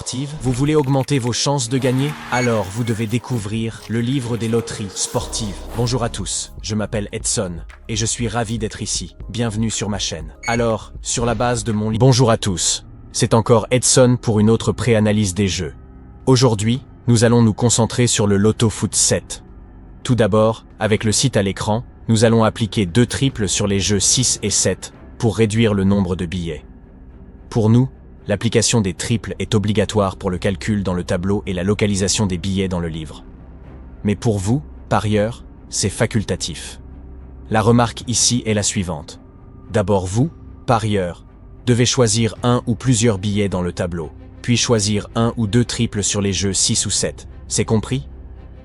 sportives? Vous voulez augmenter vos chances de gagner? Alors vous devez découvrir le livre des loteries sportives. Bonjour à tous, je m'appelle Edson et je suis ravi d'être ici. Bienvenue sur ma chaîne. Alors, sur la base de mon livre... Bonjour à tous, c'est encore Edson pour une autre pré-analyse des jeux. Aujourd'hui, nous allons nous concentrer sur le Loto Foot 7. Tout d'abord, avec le site à l'écran, nous allons appliquer 2 triples sur les jeux 6 et 7 pour réduire le nombre de billets. Pour nous, l'application des triples est obligatoire pour le calcul dans le tableau et la localisation des billets dans le livre. Mais pour vous, parieurs, c'est facultatif. La remarque ici est la suivante. D'abord vous, parieurs, devez choisir un ou plusieurs billets dans le tableau, puis choisir 1 ou 2 triples sur les jeux 6 ou 7. C'est compris?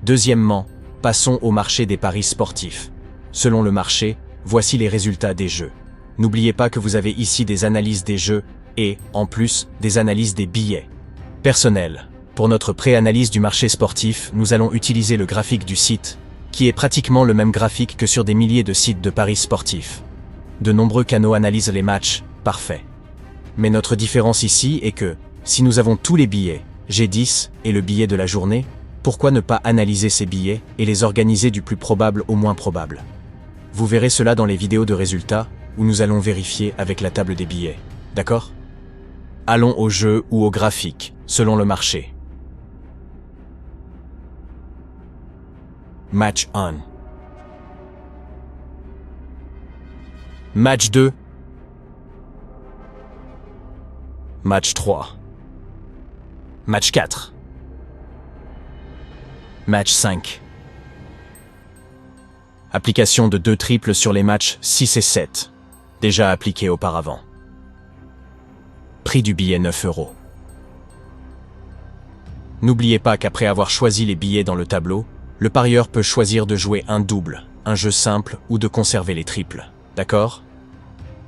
Deuxièmement, passons au marché des paris sportifs. Selon le marché, voici les résultats des jeux. N'oubliez pas que vous avez ici des analyses des jeux et, en plus, des analyses des billets. Personnel. Pour notre pré-analyse du marché sportif, nous allons utiliser le graphique du site, qui est pratiquement le même graphique que sur des milliers de sites de paris sportifs. De nombreux canaux analysent les matchs, parfait. Mais notre différence ici est que, si nous avons tous les billets, G10 et le billet de la journée, pourquoi ne pas analyser ces billets et les organiser du plus probable au moins probable? Vous verrez cela dans les vidéos de résultats, où nous allons vérifier avec la table des billets. D'accord? Allons au jeu ou au graphique, selon le marché. Match 1. Match 2. Match 3. Match 4. Match 5. Application de 2 triples sur les matchs 6 et 7, déjà appliqués auparavant. Prix du billet 9 €. N'oubliez pas qu'après avoir choisi les billets dans le tableau, le parieur peut choisir de jouer un double, un jeu simple ou de conserver les triples. D'accord?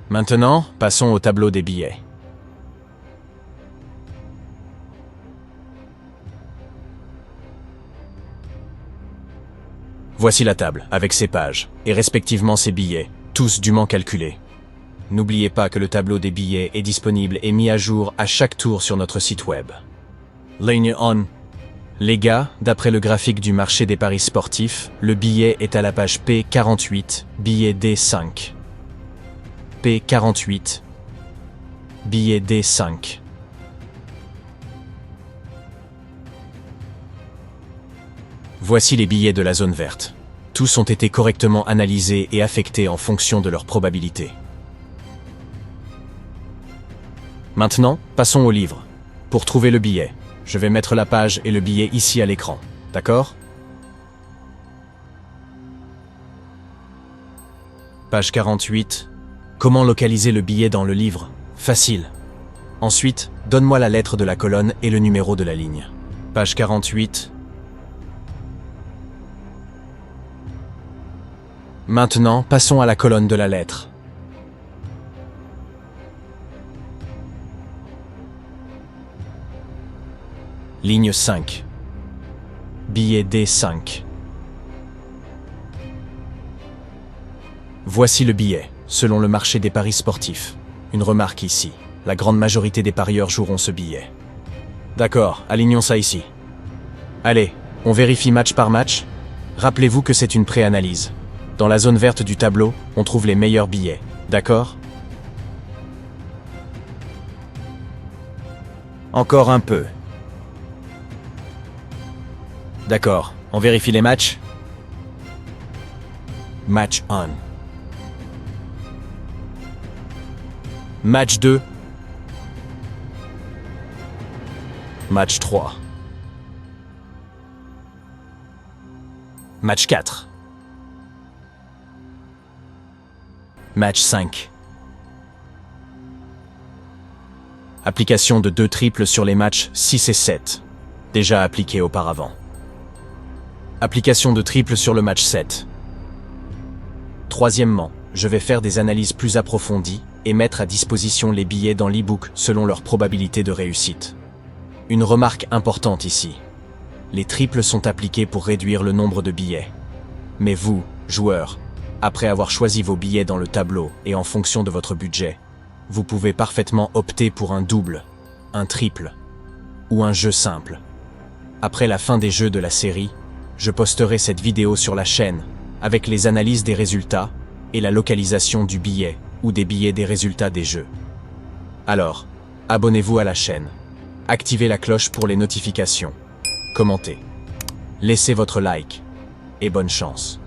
Maintenant, passons au tableau des billets. Voici la table, avec ses pages, et respectivement ses billets, tous dûment calculés. N'oubliez pas que le tableau des billets est disponible et mis à jour à chaque tour sur notre site web. Ligne on. Les gars, d'après le graphique du marché des paris sportifs, le billet est à la page P48, billet D5. P48, billet D5. Voici les billets de la zone verte. Tous ont été correctement analysés et affectés en fonction de leur probabilité. Maintenant, passons au livre. Pour trouver le billet, je vais mettre la page et le billet ici à l'écran. D'accord? Page 48. Comment localiser le billet dans le livre? Facile. Ensuite, donne-moi la lettre de la colonne et le numéro de la ligne. Page 48. Maintenant, passons à la colonne de la lettre. Ligne 5. Billet D5. Voici le billet, selon le marché des paris sportifs. Une remarque ici, la grande majorité des parieurs joueront ce billet. D'accord, alignons ça ici. Allez, on vérifie match par match. Rappelez-vous que c'est une pré-analyse. Dans la zone verte du tableau, on trouve les meilleurs billets. D'accord? Encore un peu. D'accord, on vérifie les matchs. Match 1. Match 2. Match 3. Match 4. Match 5. Application de 2 triples sur les matchs 6 et 7, déjà appliqués auparavant. Application de triple sur le match 7. Troisièmement, je vais faire des analyses plus approfondies et mettre à disposition les billets dans l'e-book selon leur probabilité de réussite. Une remarque importante ici. Les triples sont appliqués pour réduire le nombre de billets. Mais vous, joueurs, après avoir choisi vos billets dans le tableau et en fonction de votre budget, vous pouvez parfaitement opter pour un double, un triple, ou un jeu simple. Après la fin des jeux de la série, je posterai cette vidéo sur la chaîne avec les analyses des résultats et la localisation du billet ou des billets des résultats des jeux. Alors, abonnez-vous à la chaîne, activez la cloche pour les notifications, commentez, laissez votre like et bonne chance.